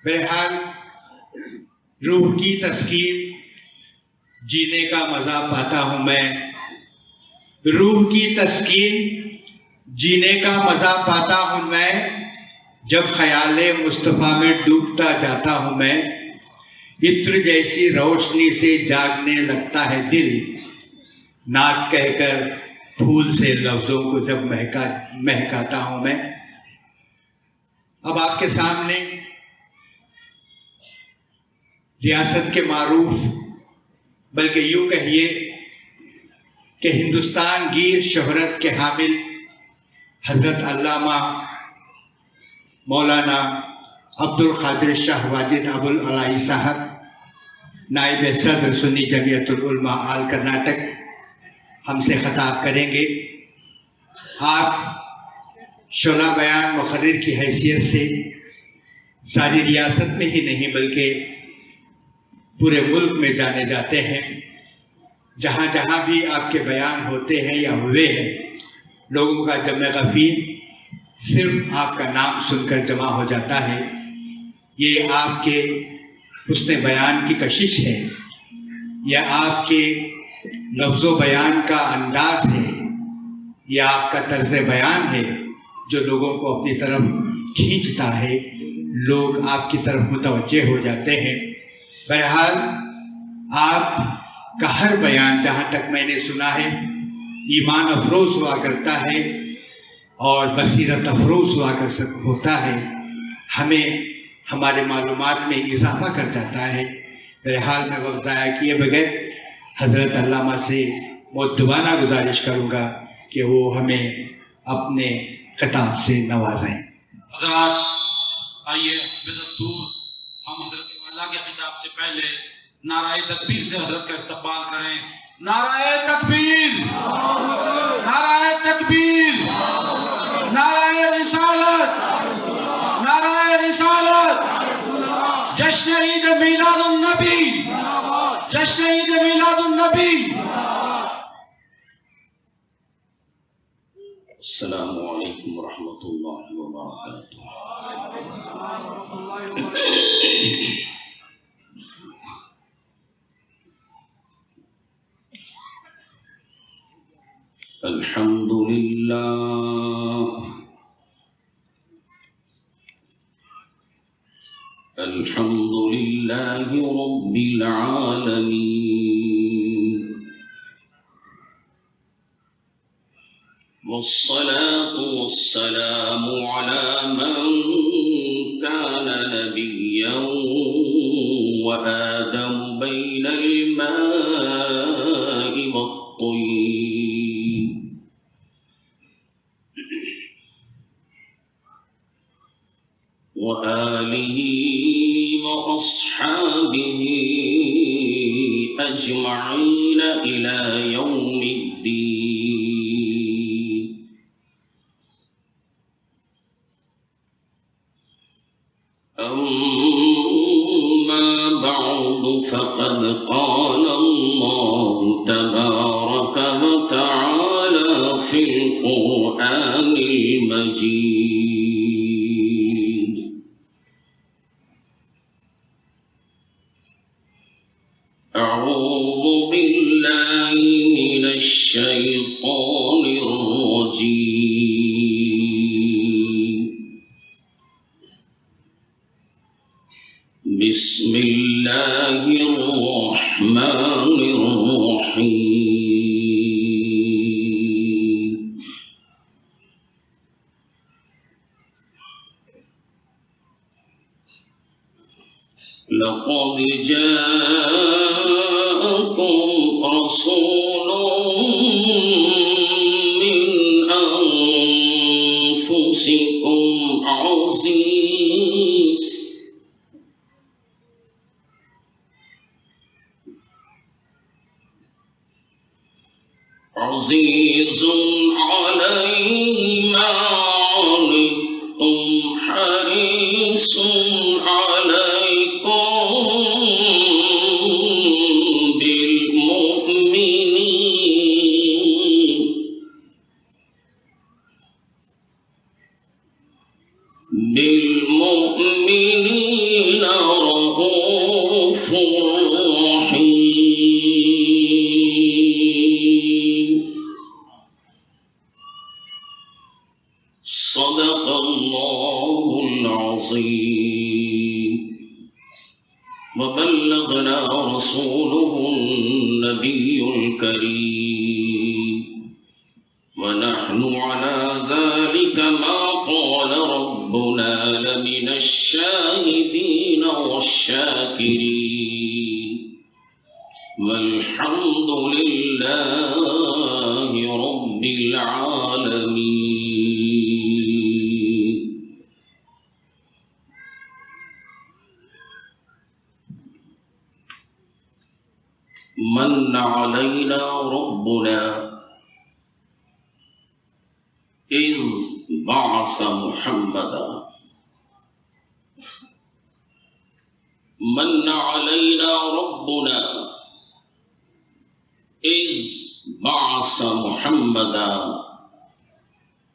بہرحال روح کی تسکین جینے کا مزہ پاتا ہوں میں، روح کی تسکین جینے کا مزہ پاتا ہوں میں، جب خیال مصطفیٰ میں ڈوبتا جاتا ہوں میں، عطر جیسی روشنی سے جاگنے لگتا ہے دل، نعت کہہ کر پھول سے لفظوں کو جب مہکاتا ہوں میں۔ اب آپ کے سامنے ریاست کے معروف، بلکہ یوں کہیے کہ ہندوستان گیر شہرت کے حامل حضرت علامہ مولانا عبد القادر شاہ واجد ابو العلائی صاحب، نائب صدر سنی جمعیت العلماء آل کرناٹک ہم سے خطاب کریں گے۔ آپ شعلہ بیان مقرر کی حیثیت سے ساری ریاست میں ہی نہیں بلکہ پورے ملک میں جانے جاتے ہیں۔ جہاں جہاں بھی آپ کے بیان ہوتے ہیں یا ہوئے ہیں، لوگوں کا جمع غفیر صرف آپ کا نام سن کر جمع ہو جاتا ہے۔ یہ آپ کے حسن بیان کی کشش ہے، یہ آپ کے لفظ و بیان کا انداز ہے، یہ آپ کا طرز بیان ہے جو لوگوں کو اپنی طرف کھینچتا ہے، لوگ آپ کی طرف متوجہ ہو جاتے ہیں۔ بہرحال آپ کا ہر بیان جہاں تک میں نے سنا ہے ایمان افروز ہوا کرتا ہے اور بصیرت افروز ہوا ہوتا ہے، ہمیں ہمارے معلومات میں اضافہ کر جاتا ہے۔ بہرحال میں وقت ضائع کیے بغیر حضرت علامہ سے مؤدبانہ گزارش کروں گا کہ وہ ہمیں اپنے خطاب سے نوازیں۔ حضرات آئیے بدستور ہم حضرت والا کے خطاب سے پہلے نعرہ تکبیر سے حضرت کا استقبال کریں۔ نعرہ تکبیر، نعرہ تکبیر، نعرہ رسالت، نعرہ رسالت، جشن عید میلاد النبی، جشن عید میلاد النبی۔ السلام علیکم ورحمۃ اللہ وبرکاتہ۔ الحمد للہ، الحمد للہ رب العالمین، والصلاة والسلام على من كان نبيا وآدم بين الماء والطين، وآله وأصحابه أجمعين إلى يوم الدين۔ أما بعد فقد قال الله تبارك وتعالى في القرآن المجيد: أعوذ بالله من الشيطان الرجيم، بسم الله الرحمن الرحيم۔ لقد جاءكم رسول من أنفسكم عزيز عليه ما عنتم حريص عليكم بالمؤمنين وبلغنا رسوله النبي الكريم ونحن على ذلك ما قال ربنا لمن الشاهدين والشاكرين والحمد لله رب العالمين. من علينا ربنا إذ بعث محمدا. من علينا ربنا إذ بعث محمدا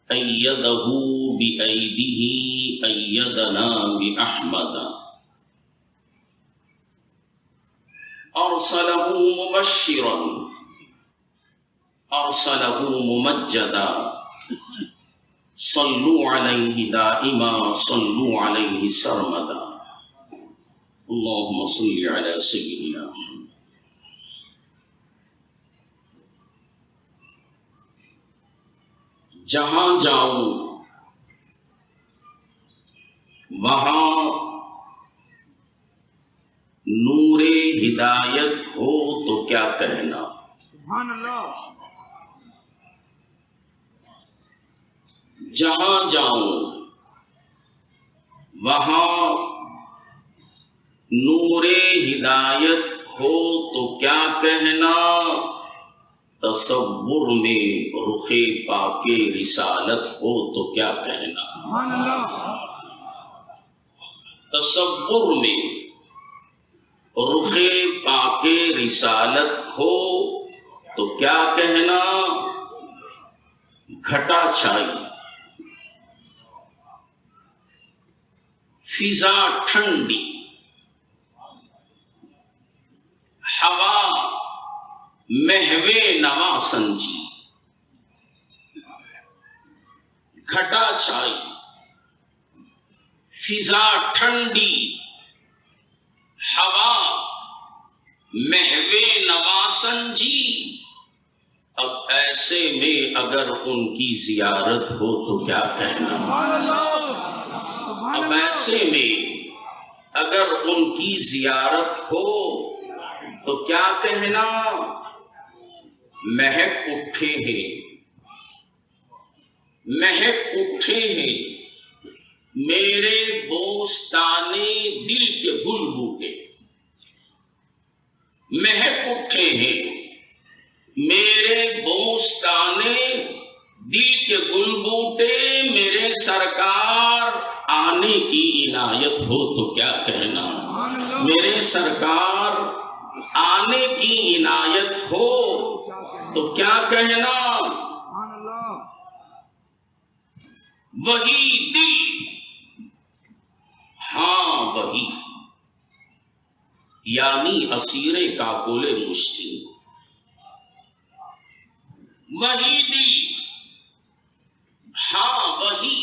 أيده بأيده أيدنا بأحمد. أرسله مبشرا أرسله ممجدا. صلوا عليه دائما صلوا عليه سرمدا. اللهم صل على سيدنا محمد. جہاں جاؤں وہاں نور ہدایت ہو تو کیا کہنا. سبحان اللہ. جہاں جاؤں وہاں نور ہدایت ہو تو کیا کہنا. تصور میں رخ پاک رسالت ہو تو کیا کہنا. سبحان اللہ. تصور میں رخ پاک رسالت ہو تو کیا کہنا. گھٹا چھائی فضا ٹھنڈی ہوا محوے نوا سنجی. گھٹا چھائی فضا ٹھنڈی ہوا محوے نوا سنجی. اب ایسے میں اگر ان کی زیارت ہو تو کیا کہنا. سبحان اللہ. سبحان اب اللہ. ایسے میں اگر ان کی زیارت ہو تو کیا کہنا. مہک اٹھے ہیں مہک اٹھے ہیں میرے بوستانے دل کے گل بوٹے. مہک اٹھے ہیں میرے بوستانے دل کے گل بوٹے. میرے سرکار آنے کی عنایت ہو تو کیا کہنا. سبحان اللہ. میرے سرکار آنے کی عنایت ہو تو کیا کہنا. سبحان اللہ. وہی دل ہاں وہی یعنی اسیر کاکل مشتی. وہی دل ہاں وہی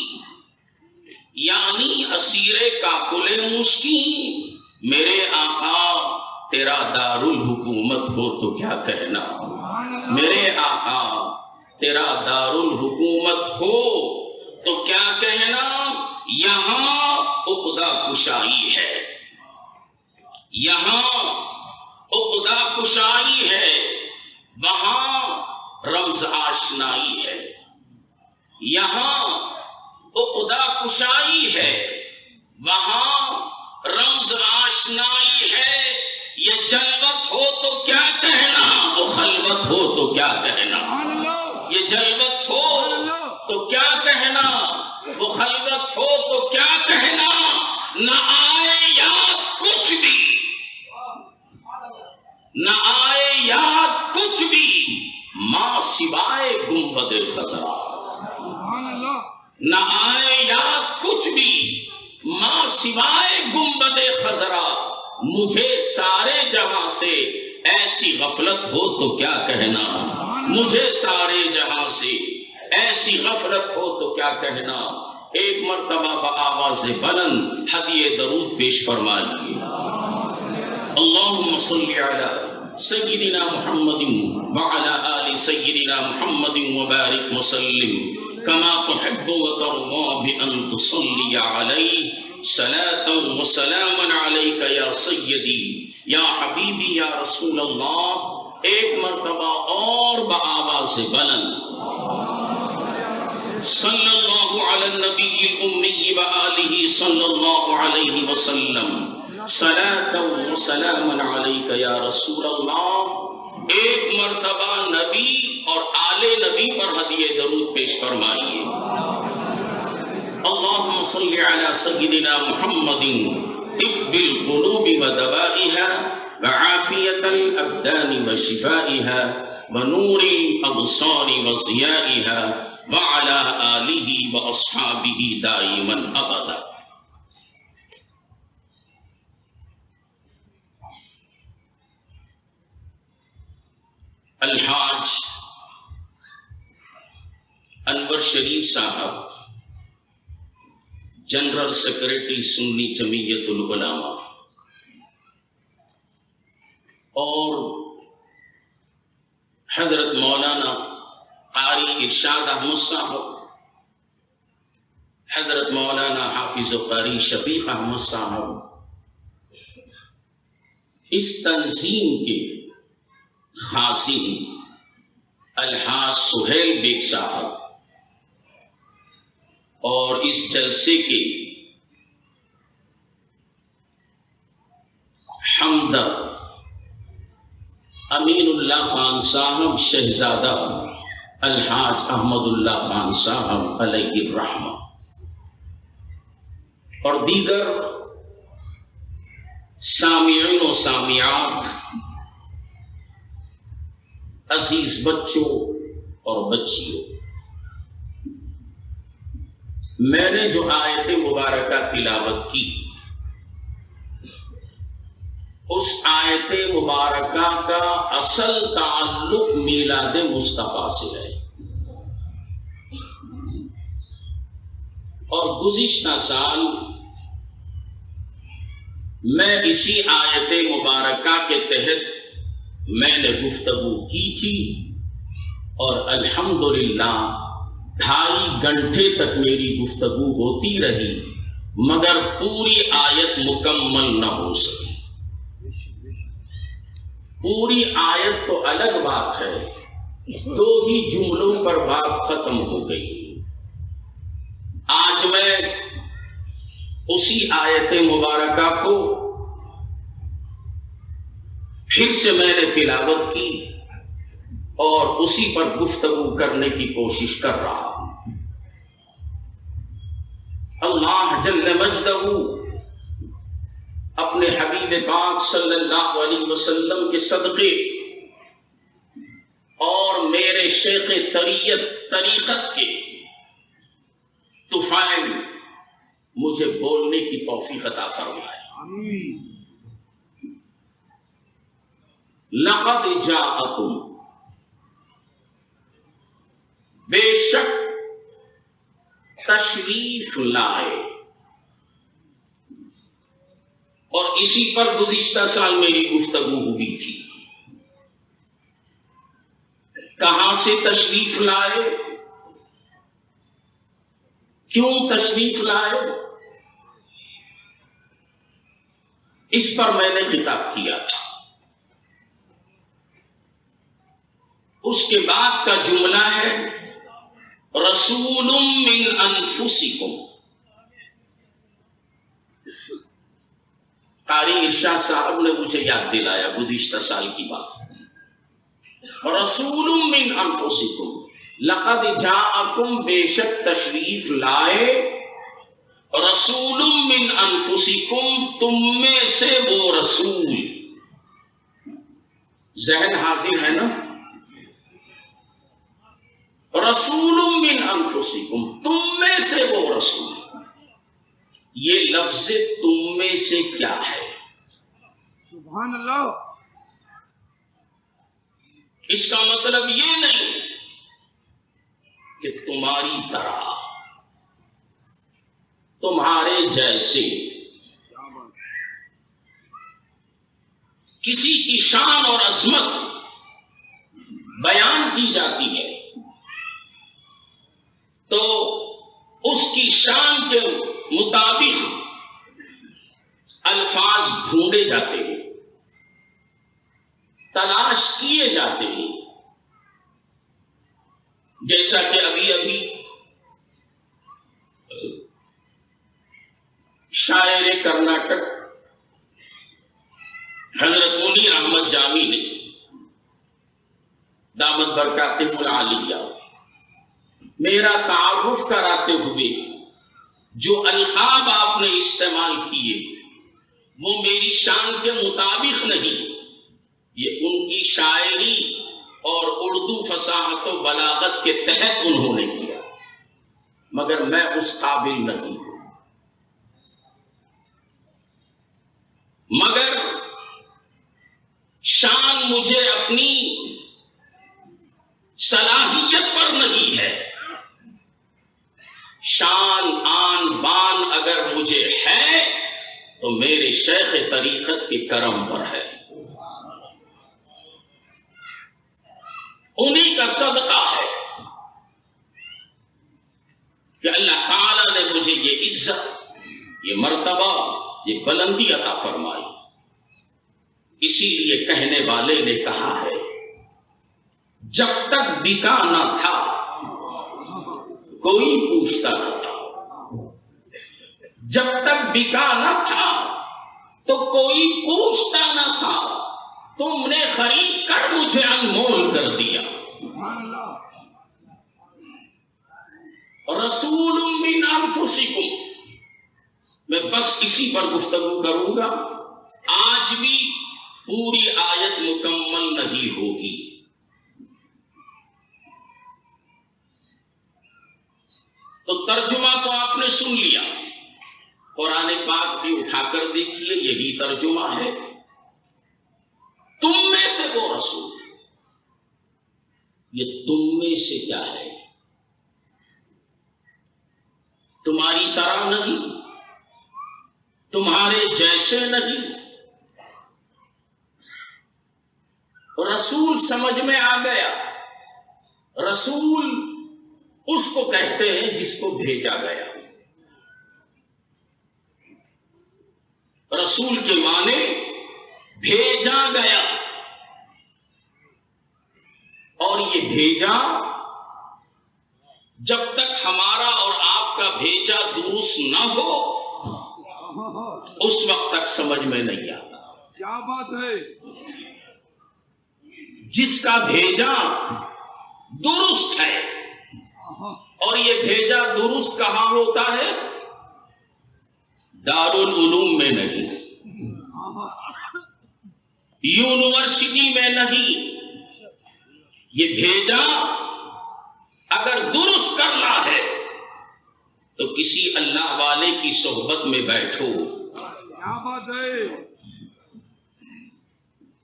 یعنی اسیر کاکل مشتی. میرے آقا تیرا دارالحکومت ہو تو کیا کہنا. سبحان اللہ. میرے آقا تیرا دارالحکومت ہو تو کیا کہنا. یہاں عقدہ کشائی ہے یہاں عقدہ کشائی ہے وہاں رمز آشنائی ہے. یہاں عقدہ کشائی ہے وہاں رمز آشنائی ہے. یہ جلوت ہو تو کیا کہنا. وہ خلوت ہو تو کیا کہنا. سبحان اللہ. یہ جلوت ہو تو کیا کہنا. وہ خلوت ہو تو کیا کہنا. نہ آئے یاد کچھ بھی نہ آئے یاد کچھ بھی ماں سوائے گنبد خضرا. سبحان اللہ. نہ آئے یاد کچھ بھی ماں سوائے گنبد خضرا. مجھے سارے جہاں سے ایسی غفلت ہو تو کیا کہنا. مجھے سارے جہاں سے ایسی غفلت ہو تو کیا کہنا. ایک مرتبہ بآواز بلند ہدیہ درود پیش فرمائیے. اللہم صلی علی سیدنا محمد وعلی آل سیدنا محمد وبارک وسلم کما تحب وترضى بأن تصلی علیہ صلاة وسلاما علیک یا سیدی یا حبیبی یا رسول اللہ. ایک مرتبہ اور بآواز بلند صلی اللہ علی النبی الامی وآلہ صلی اللہ علیہ وسلم صلاة وسلاما علیک یا رسول اللہ. ایک مرتبہ نبی اور آل نبی پر ہدیہ درود پیش فرمائیے. اللہم صلی علی سیدنا محمد طب القلوب ودوائها وعافیة الابدان وشفائها ونور الابصار وضیائها وعلى آلہ واصحابہ دائما ابدا. الحاج انور شریف صاحب جنرل سیکریٹری سنی جمعیت العلماء اور حضرت مولانا قاری ارشاد احمد صاحب، حضرت مولانا حافظ قاری شفیق احمد صاحب اس تنظیم کے خاصین الحاج سہیل بیگ صاحب اور اس جلسے کے ہمدرد امین اللہ خان صاحب شہزادہ الحاج احمد اللہ خان صاحب علیہ الرحمہ اور دیگر سامعین و سامعات، عزیز بچوں اور بچیوں، میں نے جو آیت مبارکہ تلاوت کی اس آیت مبارکہ کا اصل تعلق میلاد مصطفیٰ سے ہے، اور گزشتہ سال میں اسی آیت مبارکہ کے تحت میں نے گفتگو کی تھی اور الحمدللہ 2.5 گھنٹے تک میری گفتگو ہوتی رہی مگر پوری آیت مکمل نہ ہو سکی. پوری آیت تو الگ بات ہے، 2 ہی جملوں پر بات ختم ہو گئی. آج میں اسی آیت مبارکہ کو پھر سے میں نے تلاوت کی اور اسی پر گفتگو کرنے کی کوشش کر رہا ہوں. اللہ جل مجدہ اپنے حبیب پاک صلی اللہ علیہ وسلم کے صدقے اور میرے شیخ طریقت کے طفیل مجھے بولنے کی توفیق عطا فرمائے. لقد جاءکم، بے شک تشریف لائے. اور اسی پر گزشتہ سال میری گفتگو ہوئی تھی. کہاں سے تشریف لائے، کیوں تشریف لائے، اس پر میں نے خطاب کیا تھا. اس کے بعد کا جملہ ہے رسول من انفسکم. قاری ارشاد صاحب نے مجھے یاد دلایا گزشتہ سال کی بات. رسول من انفسکم، لقد جاءکم، بے شک تشریف لائے، رسول من انفسکم، تم میں سے وہ رسول. ذہن حاضر ہے نا؟ رسول من انفسکم، تم میں سے وہ رسول. یہ لفظ تم میں سے کیا ہے؟ سبحان اللہ. اس کا مطلب یہ نہیں کہ تمہاری طرح تمہارے جیسے کسی کی شان اور عظمت بیان کی جاتی ہے تو اس کی شان کے مطابق الفاظ ڈھونڈے جاتے ہیں، تلاش کیے جاتے ہیں. جیسا کہ ابھی شاعر کرناٹک حضرت مولی احمد جامی نے دامت برکاتہ العالیہ میرا تعارف کراتے ہوئے جو القاب آپ نے استعمال کیے وہ میری شان کے مطابق نہیں، یہ ان کی شاعری اور اردو فصاحت و بلاغت کے تحت انہوں نے کیا، مگر میں اس قابل نہیں ہوں. مگر شان مجھے اپنی صلاحیت پر نہیں ہے، شان آن بان اگر مجھے ہے تو میرے شیخ طریقت کے کرم پر ہے، انہی کا صدقہ ہے کہ اللہ تعالی نے مجھے یہ عزت، یہ مرتبہ، یہ بلندی عطا فرمائی. اسی لیے کہنے والے نے کہا ہے جب تک بکا نہ تھا کوئی پوچھتا نہ تھا، جب تک بکا نہ تھا تو کوئی پوچھتا نہ تھا، تم نے خرید کر مجھے انمول کر دیا. رسول من انفسکم، میں بس اسی پر گفتگو کروں گا، آج بھی پوری آیت مکمل نہیں ہوگی. تو ترجمہ تو آپ نے سن لیا، قرآن پاک بھی اٹھا کر دیکھیے، یہی ترجمہ ہے. تم میں سے وہ رسول، یہ تم میں سے کیا ہے؟ تمہاری طرح نہیں، تمہارے جیسے نہیں. رسول سمجھ میں آ گیا، رسول اس کو کہتے ہیں جس کو بھیجا گیا. رسول کے معنی بھیجا گیا، اور یہ بھیجا جب تک ہمارا اور آپ کا بھیجا درست نہ ہو اس وقت تک سمجھ میں نہیں آتا. کیا بات ہے؟ جس کا بھیجا درست ہے، اور یہ بھیجا درست کہاں ہوتا ہے؟ دارالعلوم میں نہیں، یونیورسٹی میں نہیں. یہ بھیجا اگر درست کرنا ہے تو کسی اللہ والے کی صحبت میں بیٹھو، کیا بات ہے؟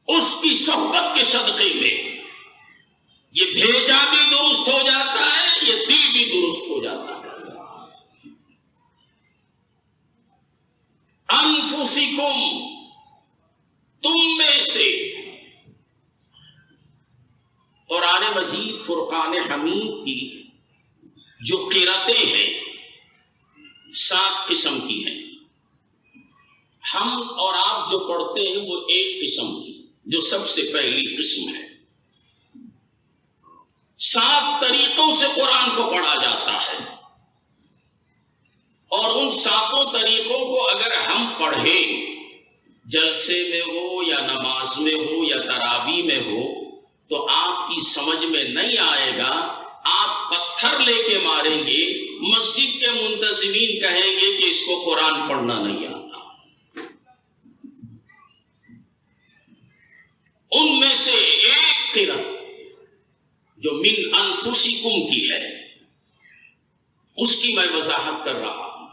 اس کی صحبت کے صدقے میں یہ بھیجا بھی درست ہو جاتا ہے، یہ دل بھی درست ہو جاتا ہے. انفسکم، تم میں سے. قرآن مجید فرقان حمید کی جو قرأتیں ہیں 7 قسم کی ہیں. ہم اور آپ جو پڑھتے ہیں وہ ایک قسم کی، جو سب سے پہلی قسم ہے. 7 طریقوں سے قرآن کو پڑھا جاتا ہے، اور ان 7 طریقوں کو اگر ہم پڑھیں، جلسے میں ہو یا نماز میں ہو یا تراویح میں ہو، تو آپ کی سمجھ میں نہیں آئے گا. آپ پتھر لے کے ماریں گے، مسجد کے منتظمین کہیں گے کہ اس کو قرآن پڑھنا نہیں آتا. ان میں سے ایک قرأت جو من انفسکم کی ہے، اس کی میں وضاحت کر رہا ہوں.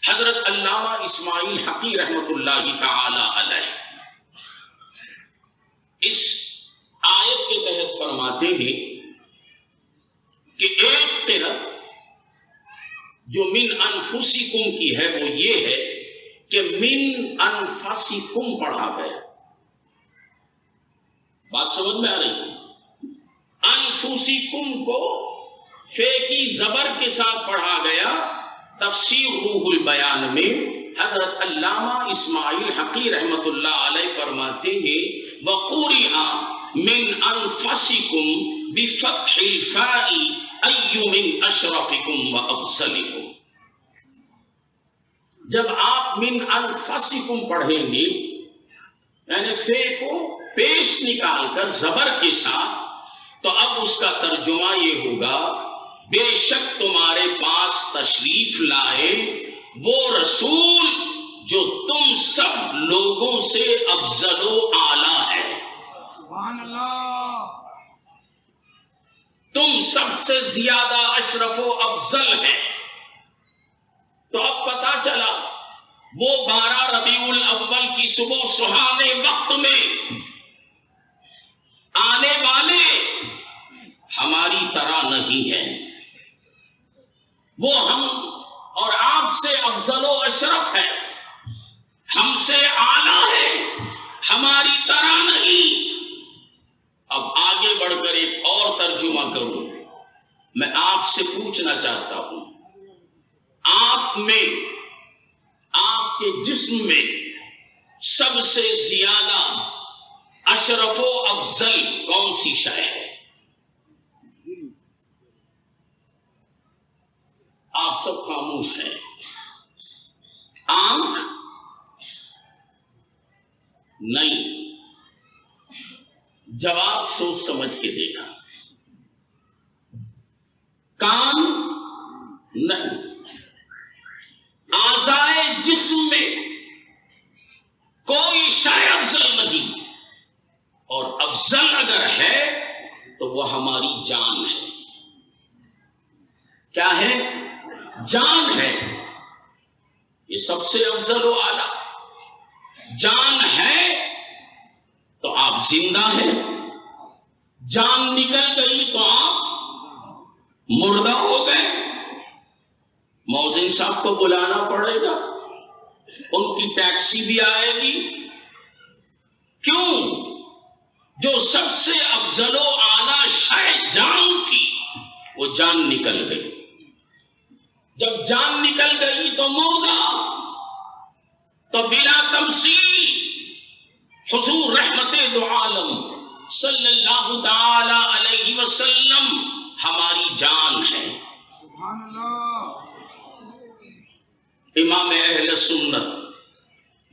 حضرت علامہ اسماعیل حقی رحمت اللہ تعالی علیہ اس آیت کے تحت فرماتے ہیں کہ ایک قرأت جو من انفسکم کی ہے وہ یہ ہے کہ من انفسکم پڑھا گیا. بات سمجھ میں آ رہی ہے؟ انفسکم کو فے کی زبر کے ساتھ پڑھا گیا. تفسیر روح البیان میں حضرت علامہ اسماعیل حقی رحمت اللہ علیہ فرماتے ہیں وَقُرِئَ مِنْ أَنفَسِكُمْ بِفَتْحِ الْفَاءِ أَيُّ مِنْ أَشْرَفِكُمْ وَأَفْضَلِكُمْ. جب آپ من انفسکم پڑھیں گے یعنی فے کو پیش نکال کر زبر کے ساتھ تو اب اس کا ترجمہ یہ ہوگا بے شک تمہارے پاس تشریف لائے وہ رسول جو تم سب لوگوں سے افضل و اعلیٰ ہے. سبحان اللہ. تم سب سے زیادہ اشرف و افضل ہے. تو اب پتا چلا وہ 12 ربیع الاول کی صبح سہانے وقت میں آنے والے ہماری طرح نہیں ہیں. وہ ہم اور آپ سے افضل و اشرف ہے, ہم سے اعلیٰ ہے, ہماری طرح نہیں. اب آگے بڑھ کر ایک اور ترجمہ کروں. میں آپ سے پوچھنا چاہتا ہوں آپ میں, آپ کے جسم میں سب سے زیادہ اشرف و افضل کون سی شے ہے؟ آپ سب خاموش ہیں. آنکھ نہیں, جواب سوچ سمجھ کے دینا. کان نہیں. اعضائے جسم میں کوئی شے افضل نہیں, اور افضل اگر ہے تو وہ ہماری جان ہے. کیا ہے؟ جان ہے. یہ سب سے افضل و اعلیٰ. جان ہے تو آپ زندہ ہیں, جان نکل گئی تو آپ مردہ ہو گئے. مؤذن صاحب کو بلانا پڑے گا, ان کی ٹیکسی بھی آئے گی. کیوں؟ جو سب سے افضل و اعلیٰ شے جان تھی وہ جان نکل گئی. جب جان نکل گئی تو مردہ. تو بلا تمثیل حضور رحمت دو عالم صلی اللہ تعالی علیہ وسلم ہماری جان ہے. سبحان اللہ. امام اہل سنت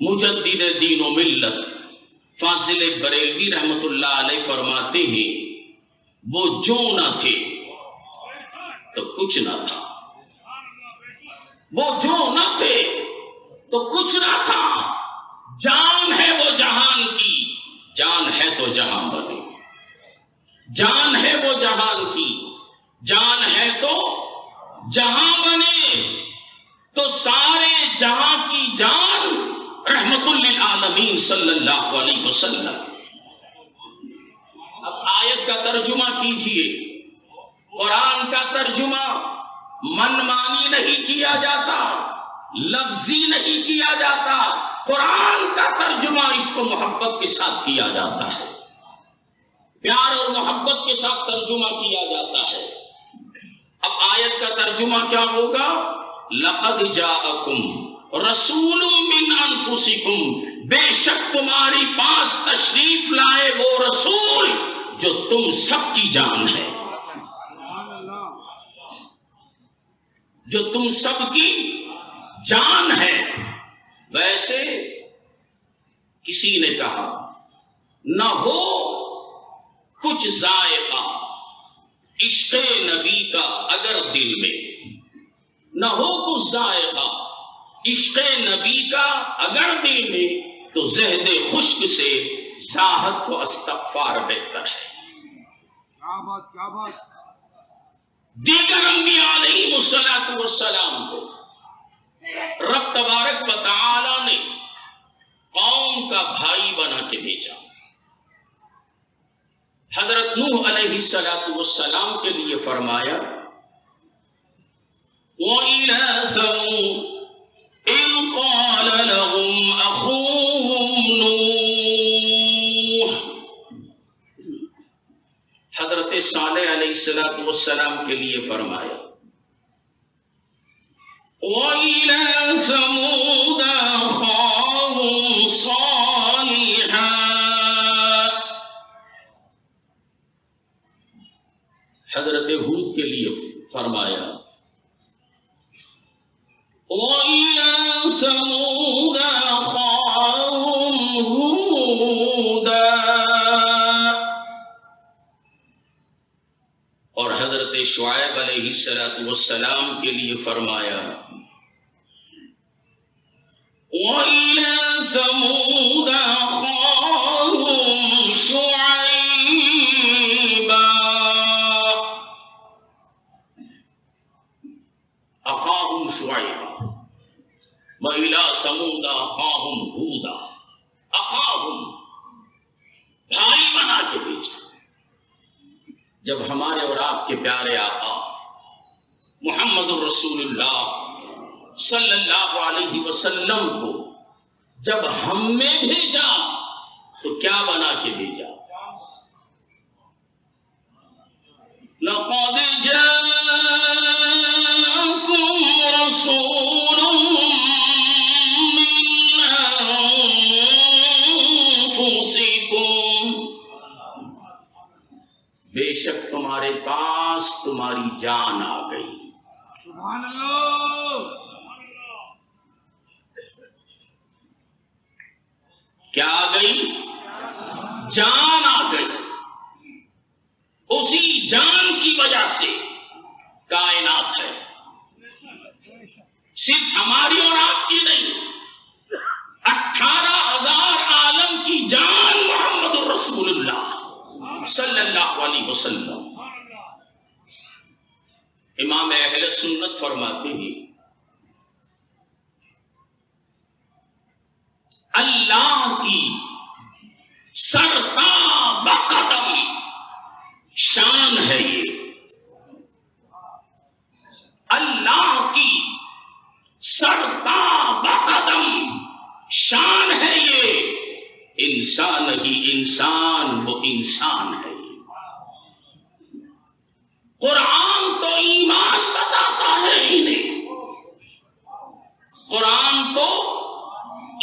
مجدد دین و ملت فاضل بریلوی رحمت اللہ علیہ فرماتے ہیں وہ جو نہ تھے تو کچھ نہ تھا. وہ جو نہ تھے تو کچھ نہ تھا. جان ہے وہ جہان کی, جان ہے تو جہاں بنے. جان ہے وہ جہان کی, جان ہے تو جہاں بنے. تو سارے جہاں کی جان رحمت للعالمین صلی اللہ علیہ وسلم. اب آیت کا ترجمہ کیجئے. قرآن کا ترجمہ من مانی نہیں کیا جاتا, لفظی نہیں کیا جاتا. قرآن کا ترجمہ اس کو محبت کے ساتھ کیا جاتا ہے, پیار اور محبت کے ساتھ ترجمہ کیا جاتا ہے. اب آیت کا ترجمہ کیا ہوگا؟ لقد جاءکم رسول من انفسکم, بے شک تمہاری پاس تشریف لائے وہ رسول جو تم سب کی جان ہے, جو تم سب کی جان ہے. ویسے کسی نے کہا نہ ہو کچھ ذائقہ عشق نبی کا اگر دل میں, نہ ہو کچھ ذائقہ عشق نبی کا اگر دل میں, تو زہد خشک سے زاہد کو استغفار بہتر ہے. کیا بات, کیا بات. دیگر انبیاء علیہ السلام کو رب تبارک و تعالی نے قوم کا بھائی بنا کے بھیجا. حضرت نوح علیہ السلام کے لیے فرمایا وَإِلَى ثَمُودَ إِذْ قَالَ لَهُمْ أَخُوهُمْ نُوحٌ. حضرت صالح علیہ السلام کے لیے فرمایا وَإِلَى ثَمُودَ أَخَاهُمْ صَالِحًا. حضرت ہود کے لیے فرمایا وَإِلَى ثَمُودَ أَخَاهُمْ هُودًا. اور حضرت شعیب علیہ السلام کے لیے فرمایا وَإِلَى ثَمُودَ أَخَاهُمْ شُعَيْبًا. أَخَاهُمْ شُعَيْبًا وَإِلَى ثَمُودَ أَخَاهُمْ هُودًا. أَخَاهُمْ بھائی بنا کے بھیجا. جب ہمارے اور آپ کے پیارے آقا محمد الرسول اللہ صلی اللہ علیہ وسلم کو جب ہم میں بھیجا تو کیا بنا کے بھیجا؟ لَقَدْ جَاءَكُمْ رَسُولٌ مِّنْ أَنفُسِكُمْ. بے شک تمہارے پاس تمہاری جان آ گئی. سبحان اللہ. کیا آ گئی؟ جان آ گئی. اسی جان کی وجہ سے کائنات ہے. صرف ہماری اور آپ کی نہیں، 18,000 عالم کی جان محمد الرسول اللہ صلی اللہ علیہ وسلم. امام اہل سنت فرماتے ہیں اللہ کی سرتا بقدم شان ہے یہ. اللہ کی سرتا بقدم شان ہے یہ. انسان ہی انسان وہ انسان ہے. قرآن تو ایمان بتاتا ہے انہیں. قرآن تو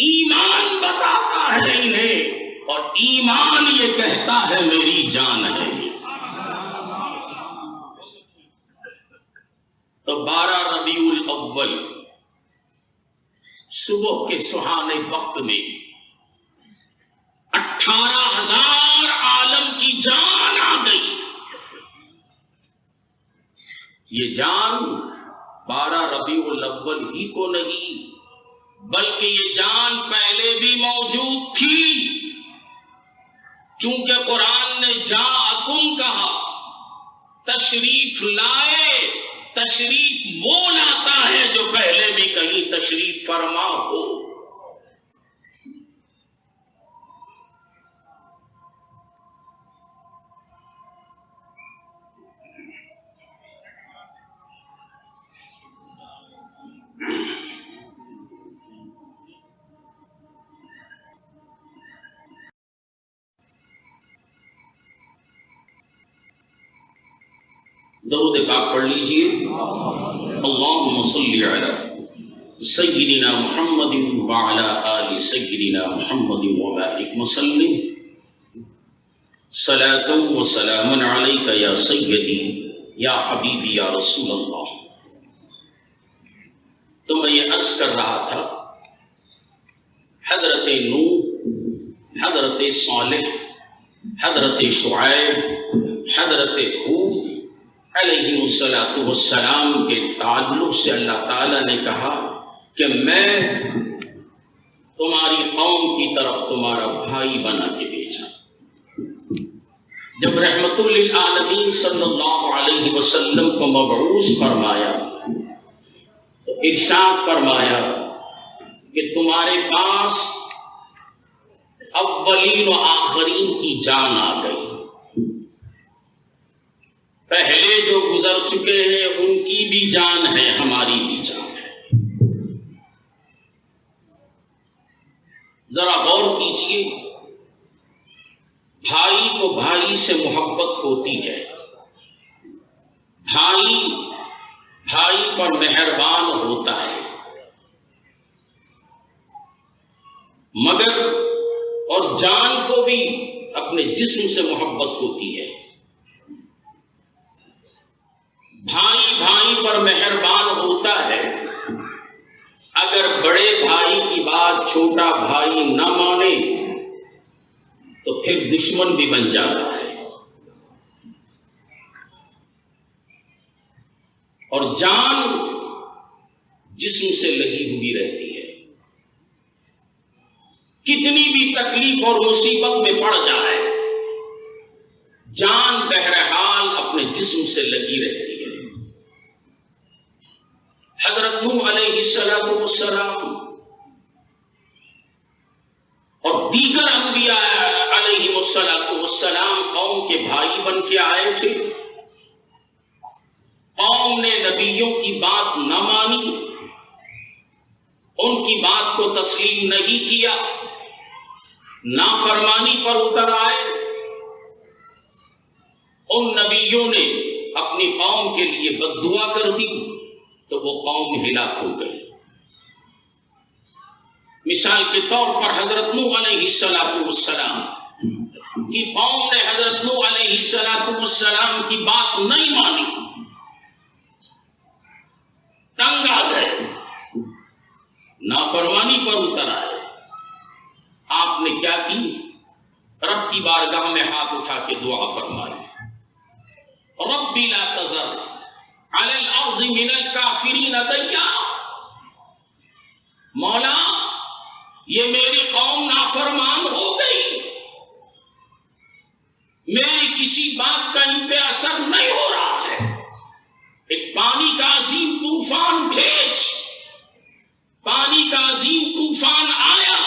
ایمان بتاتا ہے انہیں اور ایمان یہ کہتا ہے میری جان ہے. تو 12 ربیع الاول صبح کے سہانے وقت میں 18,000 عالم کی جان آ گئی. یہ جان 12 ربیع الاول ہی کو نہیں بلکہ یہ جان پہلے بھی موجود تھی. چونکہ قرآن نے جاءکم کہا، تشریف لائے. تشریف وہ لاتا ہے جو پہلے بھی کہیں تشریف فرما ہو. درود پاک پڑھ لیجئے. اللہم صلی علی سیدنا محمد وعلی آل سیدنا محمد وبارک وسلم. صلاۃ و سلام علیک یا سیدی یا حبیبی یا رسول اللہ. تو میں یہ عرض کر رہا تھا حضرت نوح، حضرت صالح، حضرت شعیب، حضرت ہود علیہ السلام کے تعلق سے اللہ تعالیٰ نے کہا کہ میں تمہاری قوم کی طرف تمہارا بھائی بنا کے بھیجا. جب رحمت للعالمین صلی اللہ علیہ وسلم کو مبعوث فرمایا تو ارشاد فرمایا کہ تمہارے پاس اولین و آخرین کی جان آ گئی. پہلے جو گزر چکے ہیں ان کی بھی جان ہے، ہماری بھی جان ہے۔ ذرا غور کیجیے، بھائی کو بھائی سے محبت ہوتی ہے، بھائی بھائی پر مہربان ہوتا ہے، مگر اور جان کو بھی اپنے جسم سے محبت ہوتی ہے۔ بھائی بھائی پر مہربان ہوتا ہے، اگر بڑے بھائی کی بات چھوٹا بھائی نہ مانے تو پھر دشمن بھی بن جاتا ہے۔ اور جان جسم سے لگی ہوئی رہتی ہے، کتنی بھی تکلیف اور مصیبت میں پڑ جائے، جان بہرحال اپنے جسم سے لگی رہتی ہے۔ حضرت نوح علیہ السلام اور دیگر انبیاء علیہ السلام قوم کے بھائی بن کے آئے تھے، قوم نے نبیوں کی بات نہ مانی، ان کی بات کو تسلیم نہیں کیا، نافرمانی پر اتر آئے۔ ان نبیوں نے اپنی قوم کے لیے بد دعا کر دی تو وہ قوم ہلاک ہو گئی۔ مثال کے طور پر حضرت نوح علیہ السلام کی قوم نے حضرت نوح علیہ السلام کی بات نہیں مانی، تنگ آ گئے، نافرمانی پر اتر آئے۔ آپ نے کیا کی؟ رب کی بارگاہ میں ہاتھ اٹھا کے دعا فرمائی، ربی لا تذر علی الارض من الکافرین دیارا، مولا یہ میری قوم نافرمان ہو گئی، میری کسی بات کا ان پہ اثر نہیں ہو رہا ہے، ایک پانی کا عظیم طوفان کھینچ، پانی کا عظیم طوفان آیا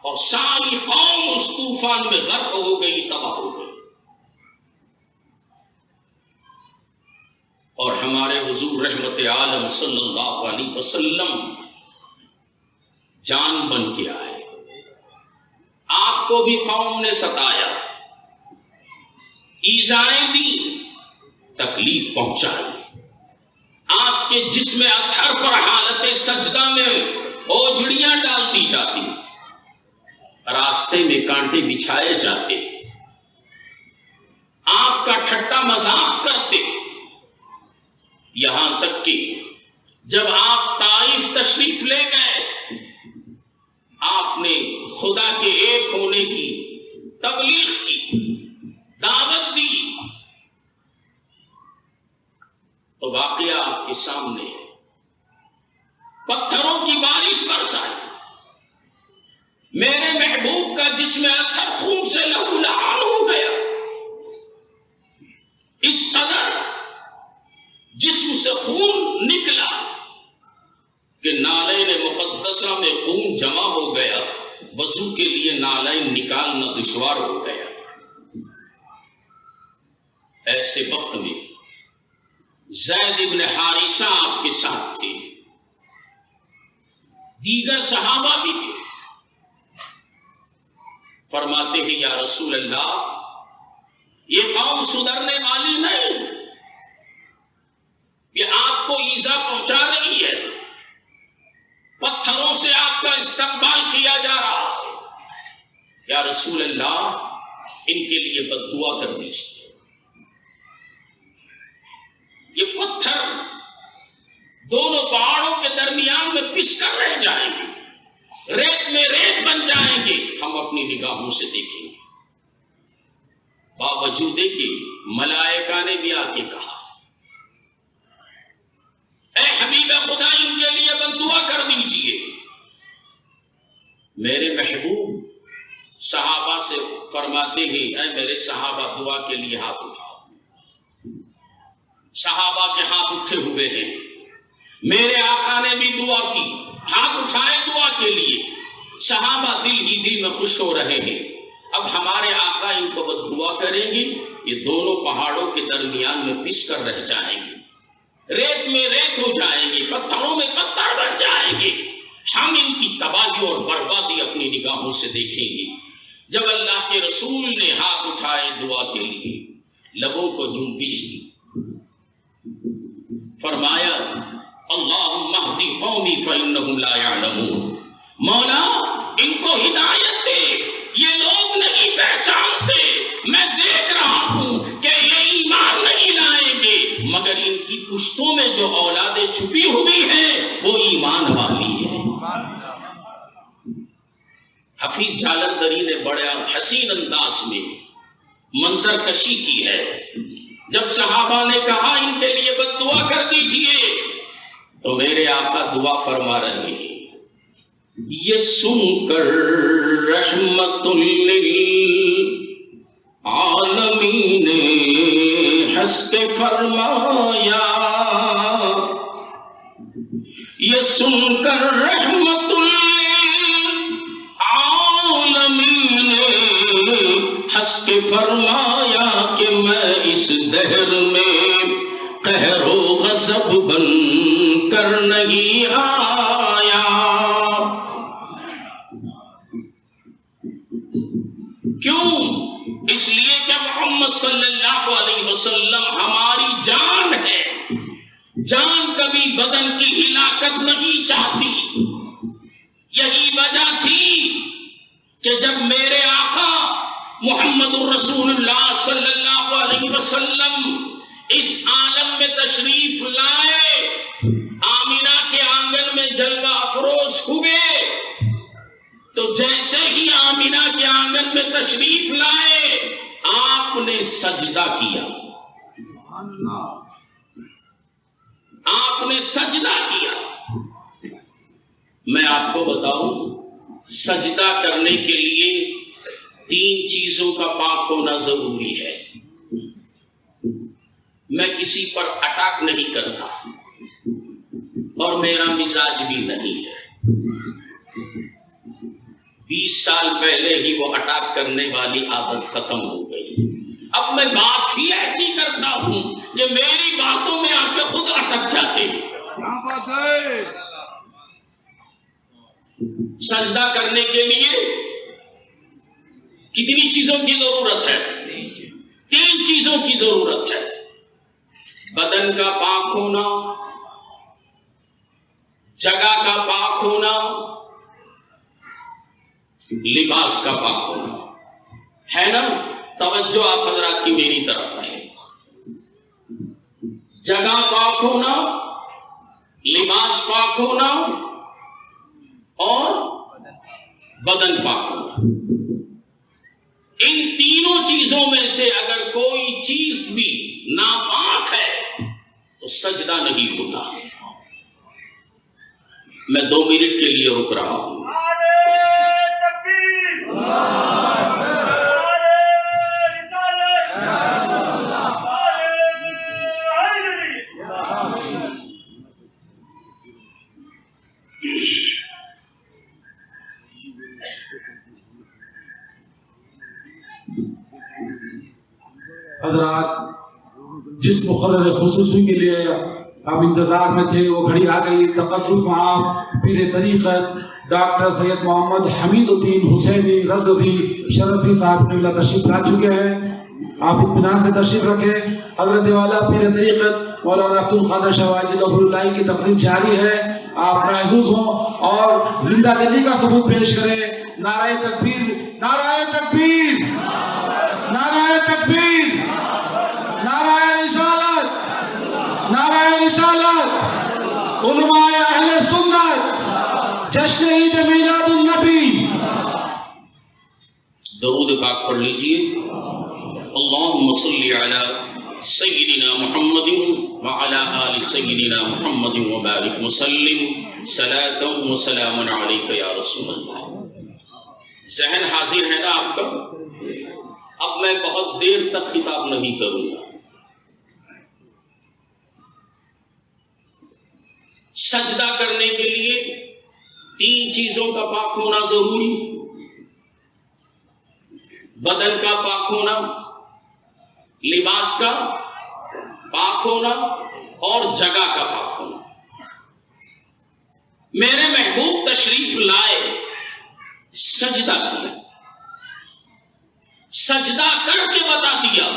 اور ساری قوم اس طوفان میں غرق ہو گئی، تباہ ہو گئی۔ اور ہمارے حضور رحمت عالم صلی اللہ علیہ وسلم جان بن کے آئے، آپ کو بھی قوم نے ستایا، ایذائیں دی، تکلیف پہنچائی، آپ کے جسم اطہر پر حالت سجدہ میں اوجھڑیاں ڈالتی جاتی، راستے میں کانٹے بچھائے جاتے، آپ کا ٹھٹا مذاق کرتے، یہاں تک کہ جب آپ طائف تشریف لے گئے، آپ نے خدا کے ایک ہونے کی تبلیغ کی، دعوت دی، تو واقعہ آپ کے سامنے ہے، پتھروں کی بارش برسائی، میرے محبوب کا جسم اطہر خون سے لہولہان ہو گیا، اس قدر جسم سے خون نکلا کہ نالین مقدسہ میں خون جمع ہو گیا، وضو کے لیے نالین نکالنا دشوار ہو گیا۔ ایسے وقت میں زید ابن حارثہ آپ کے ساتھ تھے، دیگر صحابہ بھی تھے، فرماتے ہیں یا رسول اللہ یہ قوم سدھرنے والی نہیں، یہ آپ کو ایذا پہنچا رہی ہے، پتھروں سے آپ کا استقبال کیا جا رہا ہے، یا رسول اللہ ان کے لیے بد دعا کر دیجیے، یہ پتھر دونوں پہاڑوں کے درمیان میں پس کر رہ جائیں گے، ریت میں ریت بن جائیں گے، ہم اپنی نگاہوں سے دیکھیں گے۔ باوجود کہ ملائکہ نے بھی آ کے کہا اے حبیب خدا ان کے لیے بد دعا کر دیجیے، میرے محبوب صحابہ سے فرماتے ہیں اے میرے صحابہ دعا کے لیے ہاتھ اٹھاؤ، صحابہ کے ہاتھ اٹھے ہوئے ہیں، میرے آقا نے بھی دعا کی، ہاتھ اٹھائے دعا کے لیے، صحابہ دل ہی دل میں خوش ہو رہے ہیں، اب ہمارے آقا ان کو بد دعا کریں گے یہ دونوں پہاڑوں کے درمیان میں پس کر رہ جائیں گے، ریت میں ریت ہو جائیں گے، پتھروں میں پتھر بن جائیں گے، ہم ان کی تباہی اور بربادی اپنی نگاہوں سے دیکھیں گے۔ جب اللہ کے رسول نے ہاتھ اٹھائے دعا کے لیے، لبوں کو جنبش دی، فرمایا اللہم اہدی قومی فإنہم لا یعلمون، مولا ان کو ہدایت دے، یہ لوگ نہیں پہچانتے، میں دیکھ رہا ہوں کہ یہ ایمان نہیں لائیں گے مگر ان کی پشتوں میں جو اولادیں چھپی ہوئی ہیں وہ ایمان والی ہے۔ حفیظ جالندھری نے بڑا حسین انداز میں منظر کشی کی ہے۔ جب صحابہ نے کہا ان کے لیے بد دعا کر دیجئے تو میرے آقا دعا فرما رہے ہیں، یہ سن کر رحمت للعالمین نے ہنس کے فرمایا، یہ سن کر رحمت للعالمین نے ہنس کے فرمایا کہ میں اس دہر میں قہر و غضب بن کر نہیں آیا۔ کیوں؟ اس لیے کہ محمد صلی اللہ علیہ وسلم ہماری جان ہے، جان کبھی بدن کی ہلاکت نہیں چاہتی۔ یہی وجہ تھی کہ جب میرے آقا محمد الرسول اللہ صلی اللہ علیہ وسلم اس عالم میں تشریف لائے، آمینہ کے آنگن میں جلوہ افروز ہوئے، تو جیسے ہی آمینہ کے آنگن میں تشریف لائے آپ نے سجدہ کیا، آپ نے سجدہ کیا۔ میں آپ کو بتاؤں، سجدہ کرنے کے لیے 3 چیزوں کا پاک ہونا ضروری ہے۔ میں کسی پر اٹیک نہیں کرتا اور میرا مزاج بھی نہیں ہے۔ 20 سال پہلے ہی وہ اٹیک کرنے والی عادت ختم ہو گئی۔ اب میں بات ہی ایسی کرتا ہوں کہ میری باتوں میں آ کے خود اٹک جاتے ہیں۔ سجدہ کرنے کے لیے کتنی چیزوں کی ضرورت ہے؟ 3 چیزوں کی ضرورت ہے۔ بدن کا پاک ہونا، جگہ کا پاک ہونا، لباس کا پاک ہونا، ہے نا؟ توجہ آپ حضرات کی میری طرف ہے۔ جگہ پاک ہونا، لباس پاک ہونا اور بدن پاک ہونا۔ ان تینوں چیزوں میں سے اگر کوئی چیز بھی ناپاک ہے تو سجدہ نہیں ہوتا۔ میں 2 منٹ کے لیے رک رہا ہوں۔ حضرات، جس مقرر خصوصی کے لیے آپ انتظار میں تھے وہ گھڑی آ گئی۔ تقصف معاف پیر طریقت ڈاکٹر سید محمد حمید الدین حسینی رضوی شرفی صاحب نے تشریف لا چکے ہیں۔ آپ اطمینان سے تشریف رکھیں۔ حضرت والا پیر طریقت مولانا عبد القادر شاہ واجد ابواللہ کی تقریر جاری ہے، آپ محظوظ ہوں اور زندہ دلی کا ثبوت پیش کریں۔ نعرہ تکبیر، نعرہ تکبیر، نعرہ تکبیر، نعرہ رسالت، نعرہ رسالت، علماء اہل سنت، جشن عید میلاد النبی۔ درود پاک پڑھ لیجئے۔ اللہم صلی علی سیدنا محمد وعلی آل سیدنا محمد وبارک وسلم صلاۃ و سلام علیک یا رسول اللہ۔ ذہن حاضر ہے نا آپ کا؟ اب میں بہت دیر تک خطاب نہیں کروں گا۔ سجدہ کرنے کے لیے 3 چیزوں کا پاک ہونا ضروری، بدن کا پاک ہونا، لباس کا پاک ہونا اور جگہ کا پاک ہونا۔ میرے محبوب تشریف لائے، سجدہ کیا، سجدہ کر کے بتا دیا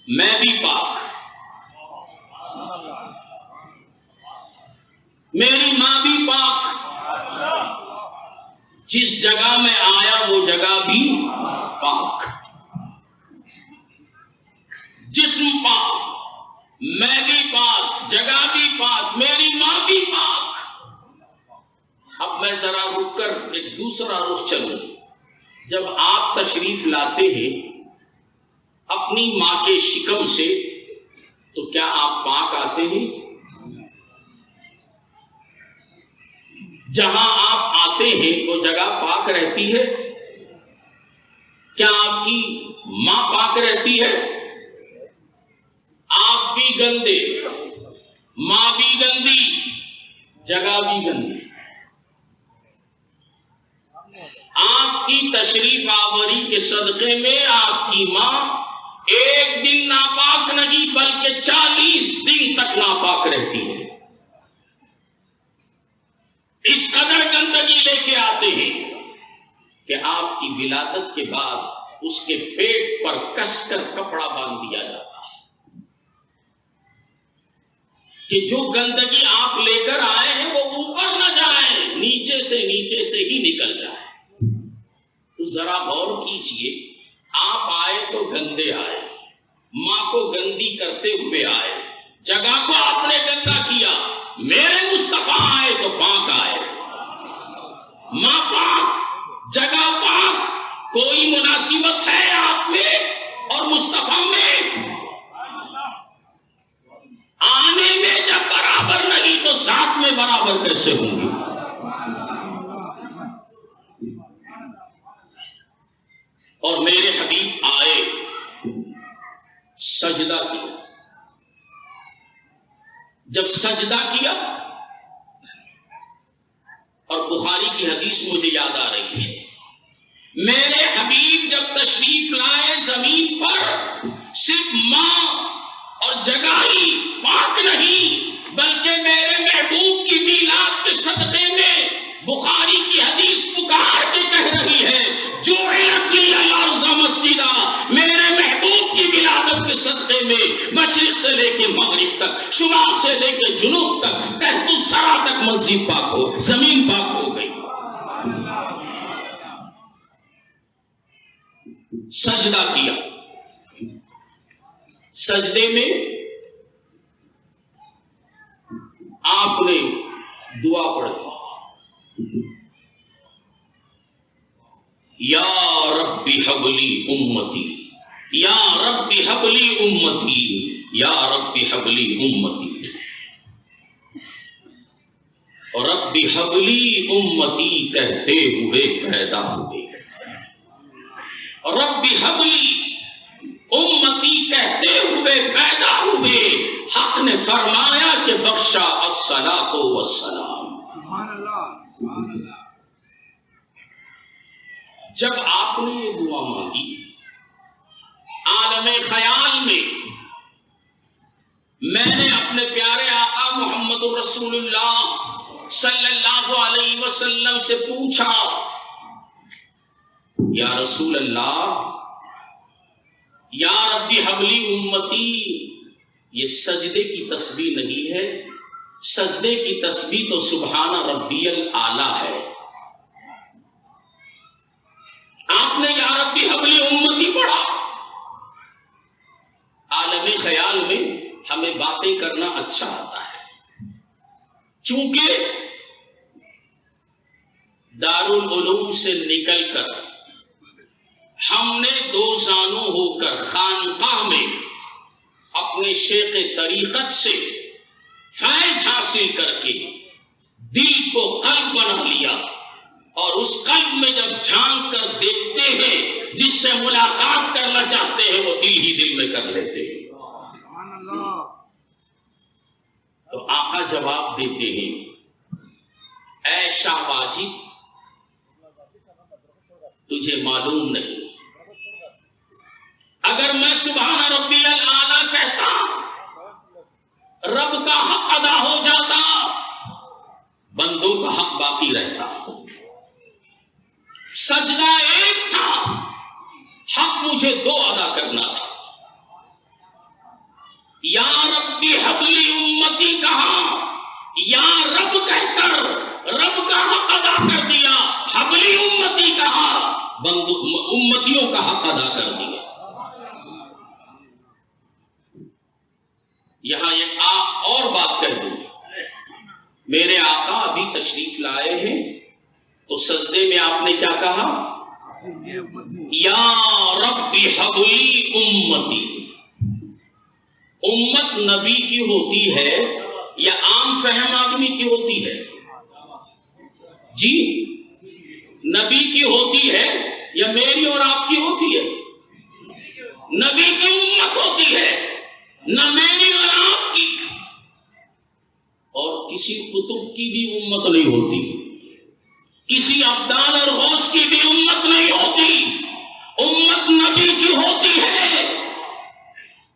میں بھی پاک، میری ماں بھی پاک، جس جگہ میں آیا وہ جگہ بھی پاک، جسم پاک، میں بھی پاک، جگہ بھی پاک، میری ماں بھی پاک۔ اب میں ذرا رک کر ایک دوسرا رخ چلوں۔ جب آپ تشریف لاتے ہیں اپنی ماں کے شکم سے تو کیا آپ پاک آتے ہیں؟ جہاں آپ آتے ہیں وہ جگہ پاک رہتی ہے؟ کیا آپ کی ماں پاک رہتی ہے؟ آپ بھی گندے، ماں بھی گندی، جگہ بھی گندی۔ آپ کی تشریف آوری کے صدقے میں آپ کی ماں ایک دن ناپاک نہیں بلکہ 40 دن تک ناپاک رہتی ہے۔ اس قدر گندگی لے کے آتے ہیں کہ آپ کی ولادت کے بعد اس کے پیٹ پر کس کر کپڑا باندھ دیا جاتا ہے کہ جو گندگی آپ لے کر آئے ہیں وہ اوپر نہ جائے، نیچے سے ہی نکل جائے۔ تو ذرا غور کیجئے، آپ آئے تو گندے آئے، ماں کو گندی کرتے ہوئے آئے، جگہ کو آپ نے گندا کیا، میرے مصطفیٰ آئے تو پاک آئے، ماں پاک، جگہ پاک، کوئی مناسبت ہے آپ میں اور مصطفیٰ میں؟ آنے میں جب برابر نہیں تو ذات میں برابر کیسے ہوں گے؟ اور میرے حبیب آئے، سجدہ کیا، جب سجدہ کیا، اور بخاری کی حدیث مجھے یاد آ رہی ہے، میرے حبیب جب تشریف لائے زمین پر صرف ماں اور جگہ ہی پاک نہیں بلکہ میرے محبوب کی میلاد کے صدقے میں بخاری کی حدیث پکار کے کہہ رہی ہے جو مسجدہ، میرے محبوب کی ولادت کے صدقے میں مشرق سے لے کے مغرب تک، شمال سے لے کے جنوب تک، تحت الثری تک مسجد پاک ہو، زمین پاک ہو گئی۔ سجدہ کیا، سجدے میں آپ نے دعا پڑھی، یا رب حب لی امتی، یا رب حب لی امتی، یا رب حب لی امتی، رب حب لی امتی کہتے ہوئے پیدا ہوئے، رب حب لی امتی کہتے ہوئے پیدا ہوئے، حق نے فرمایا کہ بخشا الصلاۃ والسلام۔ سبحان اللہ، سبحان اللہ۔ جب آپ نے یہ دعا مانگی عالم خیال میں نے اپنے پیارے آقا محمد رسول اللہ صلی اللہ علیہ وسلم سے پوچھا، یا رسول اللہ، یا ربی حبلی امتی، یہ سجدے کی تسبیح نہیں ہے، سجدے کی تسبیح تو سبحان ربی الاعلی ہے۔ آپ نے یا ربی حبلی امتی پڑھا۔ عالم خیال میں ہمیں باتیں کرنا اچھا آتا ہے، چونکہ دارالعلوم سے نکل کر ہم نے دو زانو ہو کر خانقاہ میں اپنے شیخ طریقت سے فیض حاصل کر کے دل کو قلب بنا لیا، اور اس قلب میں جب جھانک کر دیکھتے ہیں جس سے ملاقات کرنا چاہتے ہیں وہ دل ہی دل میں کر لیتے ہیں۔ سبحان اللہ۔ تو آقا جواب دیتے ہیں، اے شاہ واجد، تجھے معلوم نہیں، اگر میں سبحان ربی الاعلیٰ کہتا رب کا حق ادا ہو جاتا، بندوں کا حق باقی رہتا۔ سجدہ ایک تھا، حق مجھے دو ادا کرنا تھا۔ یا ربی حبلی امتی کہا، یا رب کہہ کر رب کا حق ادا کر دیا، حبلی امتی کہا، امتیوں کا حق ادا کر دیا۔ یہاں ایک اور بات کہہ دوں، میرے آقا ابھی تشریف لائے ہیں تو سجدے میں آپ نے کیا کہا؟ یا ربی حبلی امتی۔ امت نبی کی ہوتی ہے یا عام فہم آدمی کی ہوتی ہے؟ جی، نبی کی ہوتی ہے یا میری اور آپ کی ہوتی ہے؟ نبی کی امت ہوتی ہے، نہ میری اور آپ کی، اور کسی کتب کی بھی امت نہیں ہوتی، کسی ابدال اور غوث کی بھی امت نہیں ہوتی، امت نبی کی ہوتی ہے۔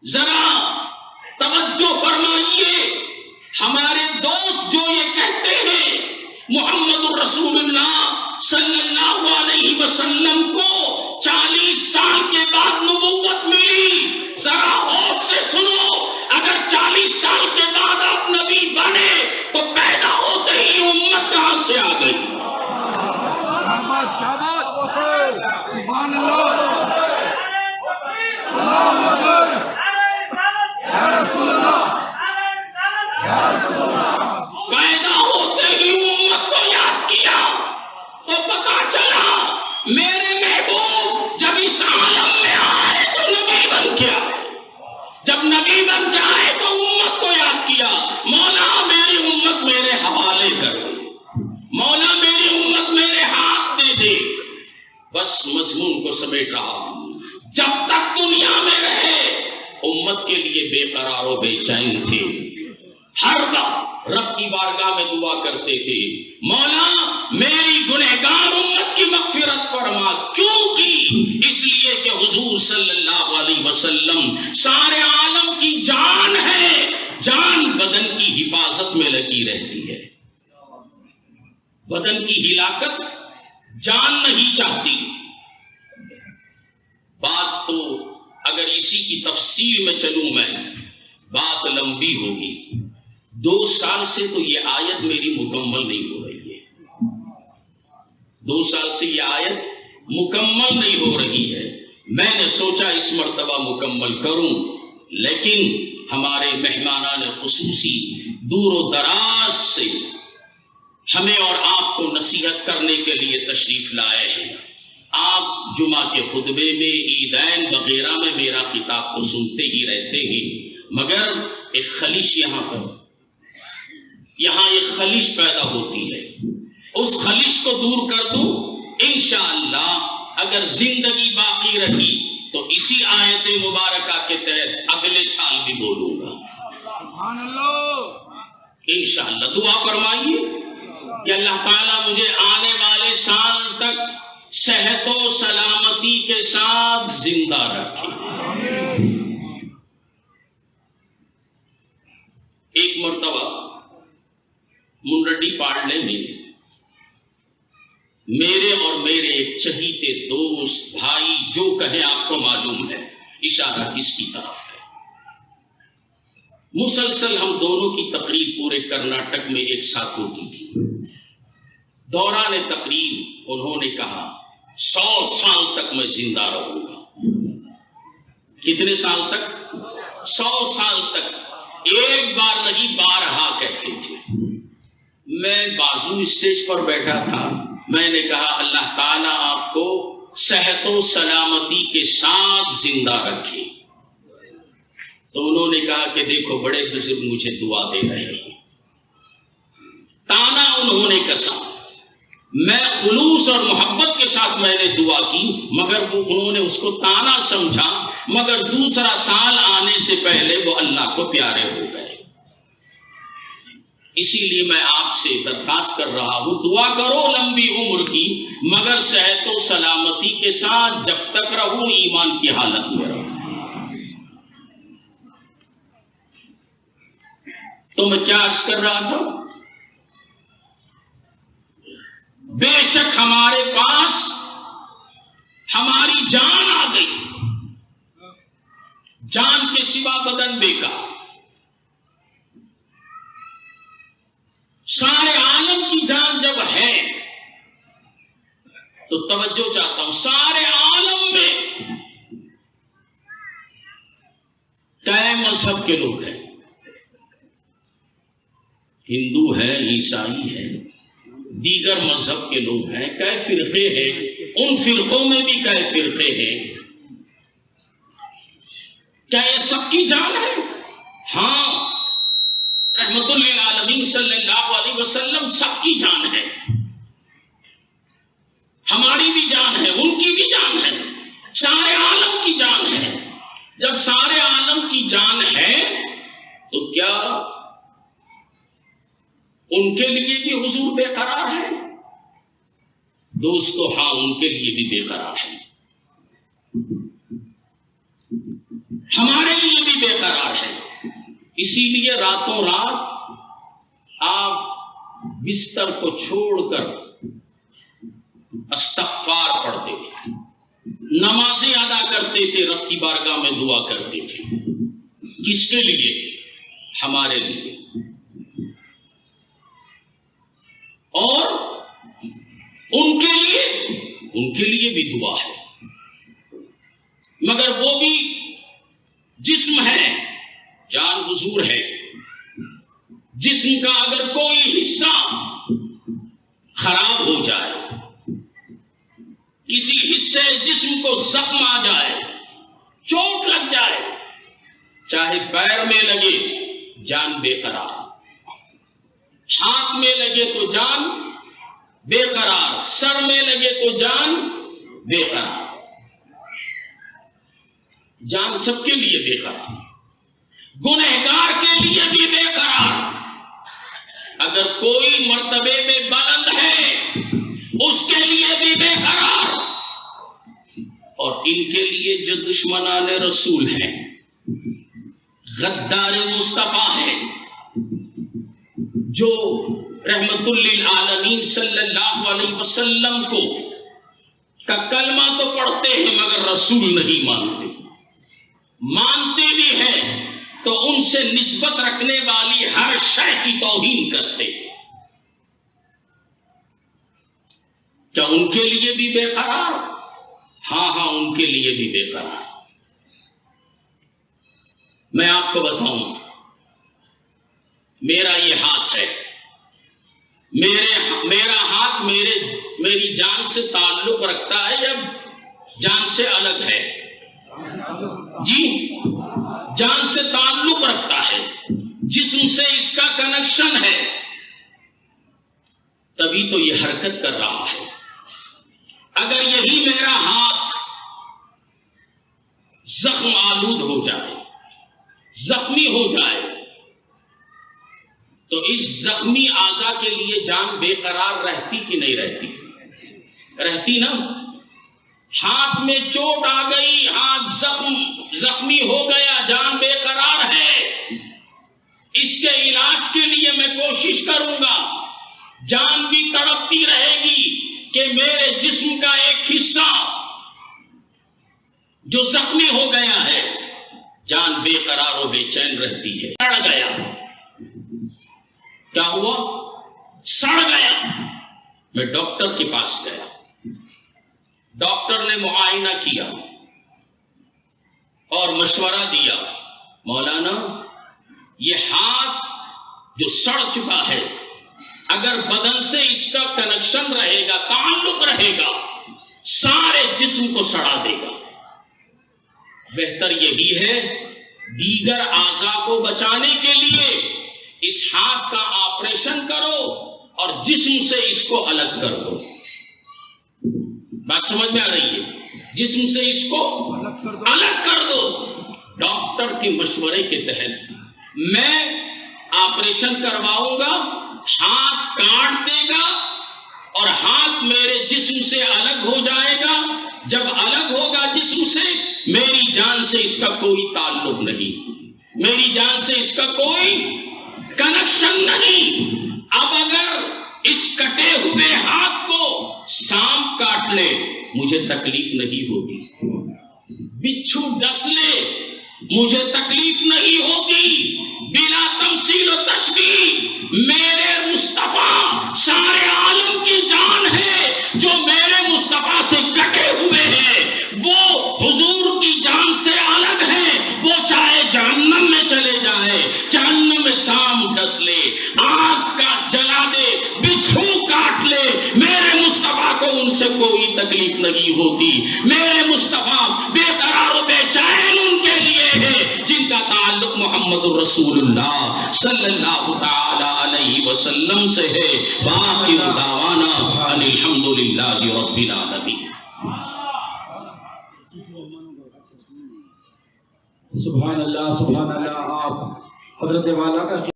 ذرا توجہ فرمائیے، ہمارے دوست جو یہ کہتے ہیں محمد الرسول اللہ صلی اللہ علیہ وسلم کو 40 سال کے بعد نبوت ملی، ذرا غور سے سنو، اگر 40 سال کے بعد آپ نبی بنے تو پیدا ہوتے ہی امت کہاں سے آ گئی؟ سبحان اللہ، اللہ اکبر، یا رسول اللہ، یا رسول اللہ۔ پیدا ہوتے ہی امت کو یاد کیا تو پتا چلا میرے محبوب جب اس عالم میں آئے تو نبی بن کے آئے، جب نبی بن کے آئے تو امت کو یاد کیا، مولا میری امت میرے حوالے کر، مولا میری امت میرے ہاتھ دے دے۔ بس مضمون کو سمیٹ رہا، جب تک دنیا میں رہے امت کے لیے بے قرار و بے چین تھے، ہر وقت رب کی بارگاہ میں دعا کرتے تھے، مولا میری گنہگار امت کی مغفرت فرما۔ کیوں کی؟ اس لیے کہ حضور صلی اللہ علیہ وسلم سارے عالم کی جان ہے، جان بدن کی حفاظت میں لگی رہتی ہے، بدن کی ہلاکت جان نہیں چاہتی۔ بات تو اگر اسی کی تفصیل میں چلوں میں بات لمبی ہوگی۔ 2 سال سے تو یہ آیت میری مکمل نہیں ہو رہی ہے، 2 سال سے یہ آیت مکمل نہیں ہو رہی ہے۔ میں نے سوچا اس مرتبہ مکمل کروں، لیکن ہمارے مہمانان خصوصی دور و دراز سے ہمیں اور آپ کو نصیحت کرنے کے لیے تشریف لائے ہیں۔ آپ جمعہ کے خطبے میں، عیدین وغیرہ میں میرا خطاب تو سنتے ہی رہتے ہیں، مگر ایک خلیش یہاں ایک خلیش پیدا ہوتی ہے، اس خلیش کو دور کر دوں انشاءاللہ۔ اگر زندگی باقی رہی تو اسی آیت مبارکہ کے تحت اگلے سال بھی بولوں گا سبحان اللہ۔ انشاءاللہ۔ دعا فرمائیے کہ اللہ تعالیٰ مجھے آنے والے سال تک صحت و سلامتی کے ساتھ زندہ رکھے۔ ایک مرتبہ منڈی پاڑلے میں میرے اور میرے ایک چہیتے دوست بھائی، جو کہیں آپ کو معلوم ہے اشارہ کس کی طرف ہے، مسلسل ہم دونوں کی تقریر پورے کرناٹک میں ایک ساتھ ہوتی تھی۔ دوران تقریر انہوں نے کہا 100 سال تک میں زندہ رہوں گا۔ کتنے سال تک؟ 100 سال تک۔ ایک بار نہیں، بارہا کہتے تھے۔ میں بازو اسٹیج پر بیٹھا تھا، میں نے کہا اللہ تعالیٰ آپ کو صحت و سلامتی کے ساتھ زندہ رکھے۔ تو انہوں نے کہا کہ دیکھو بڑے بزرگ مجھے دعا دے رہے ہیں۔ تانا انہوں نے کسا، میں خلوص اور محبت کے ساتھ میں نے دعا کی، مگر وہ انہوں نے اس کو تانا سمجھا، مگر دوسرا سال آنے سے پہلے وہ اللہ کو پیارے ہو گئے۔ اسی لیے میں آپ سے درخواست کر رہا ہوں، دعا کرو لمبی عمر کی، مگر صحت و سلامتی کے ساتھ جب تک رہوں ایمان کی حالت میں رہوں۔ تو میں کیا عرض کر رہا تھا؟ بے شک ہمارے پاس ہماری جان آ گئی، جان کے سوا بدن بیکار۔ سارے عالم کی جان جب ہے تو توجہ چاہتا ہوں، سارے عالم میں کئے مذہب کے لوگ ہیں؟ ہندو ہیں، عیسائی ہیں، دیگر مذہب کے لوگ ہیں، کئے فرقے ہیں، ان فرقوں میں بھی کئے فرقے ہیں۔ کیا یہ سب کی جان ہے؟ ہاں، رحمت للعالمین صلی اللہ علیہ وسلم سب کی جان ہے، ہماری بھی جان ہے، ان کی بھی جان ہے، سارے عالم کی جان ہے۔ جب سارے عالم کی جان ہے تو کیا ان کے لیے بھی حضور بے قرار ہے؟ دوستو ہاں، ان کے لیے بھی بے قرار ہے، ہمارے لیے بھی بے قرار ہے۔ اسی لیے راتوں رات آپ بستر کو چھوڑ کر استغفار پڑھتے تھے، نمازیں ادا کرتے تھے، رب کی بارگاہ میں دعا کرتے تھے۔ کس کے لیے؟ ہمارے لیے۔ اور ان کے لیے بھی دعا ہے، مگر وہ بھی جسم ہے، جان حضور ہے۔ جسم کا اگر کوئی حصہ خراب ہو جائے، کسی حصے جسم کو زخم آ جائے، چوٹ لگ جائے، چاہے پیر میں لگے جان بے قرار، ہاتھ میں لگے تو جان بے قرار، سر میں لگے تو جان بے قرار، جان سب کے لیے بے قرار، گنہگار کے لیے بھی بے قرار۔ اگر کوئی مرتبے میں بلند ہے اس کے لیے بھی بے قرار، اور ان کے لیے جو دشمنان رسول ہیں، غدار مصطفیٰ ہیں، جو رحمت للعالمین صلی اللہ علیہ وسلم کا کلمہ تو پڑھتے ہیں مگر رسول نہیں مانتے، مانتے بھی ہیں تو ان سے نسبت رکھنے والی ہر شے کی توہین کرتے ہیں۔ کیا ان کے لیے بھی بے قرار؟ ہاں، ان کے لیے بھی بے قرار۔ میں آپ کو بتاؤں، میرا یہ ہاتھ ہے، میرا ہاتھ میری جان سے تعلق رکھتا ہے یا جان سے الگ ہے؟ جی، جان سے تعلق رکھتا ہے، جسم سے اس کا کنیکشن ہے، تبھی تو یہ حرکت کر رہا ہے۔ اگر یہی میرا ہاتھ زخم آلود ہو جائے، زخمی ہو جائے، تو اس زخمی اعضاء کے لیے جان بے قرار رہتی کہ نہیں رہتی؟ رہتی نا۔ ہاتھ میں چوٹ آ گئی، ہاتھ زخمی ہو گیا، جان بے قرار ہے، اس کے علاج کے لیے میں کوشش کروں گا، جان بھی تڑپتی رہے گی کہ میرے جسم کا ایک حصہ جو زخمی ہو گیا ہے، جان بے قرار و بے چین رہتی ہے۔ سڑ گیا، کیا ہوا؟ سڑ گیا۔ میں ڈاکٹر کے پاس گیا، ڈاکٹر نے معائنہ کیا اور مشورہ دیا، مولانا یہ ہاتھ جو سڑ چکا ہے، اگر بدن سے اس کا کنیکشن رہے گا، تعلق رہے گا، سارے جسم کو سڑا دے گا۔ بہتر یہی ہے دیگر اعضاء کو بچانے کے لیے اس ہاتھ کا آپریشن کرو اور جسم سے اس کو الگ کر دو۔ بات سمجھ میں آ رہی ہے؟ جسم سے اس کو الگ کر دو۔ ڈاکٹر کے مشورے کے تحت میں آپریشن کرواؤں گا، ہاتھ کاٹ دے گا اور ہاتھ میرے جسم سے الگ ہو جائے گا۔ جب الگ ہوگا جسم سے، میری جان سے اس کا کوئی تعلق نہیں، میری جان سے اس کا کوئی کنیکشن نہیں. اب اگر اس کٹے ہوئے ہاتھ کو سانپ کاٹ لے مجھے تکلیف نہیں ہوتی, بچھو ڈس لے مجھے تکلیف نہیں ہوتی. بلا تمثیل و تشبیہ میرے مصطفیٰ سارے عالم کی جان ہے. جو میرے مصطفیٰ سے کٹے ہوئے ہیں وہ حضور کی جان سے الگ ہیں. وہ چاہے جہنم میں چلے جائے, جہنم میں سام ڈس لے, آگ کا جلا دے, بچھو کاٹ لے, میرے مصطفیٰ کو ان سے کوئی تکلیف نہیں ہوتی. میرے مصطفیٰ بے قرار و بے چین ان کے لیے ہے جن کا تعلق محمد رسول اللہ صلی اللہ تعالی علیہ وسلم سے ہے. باقی دعوانا ان الحمدللہ رب العالمین. سبحان اللہ. آپ حضرت والا کا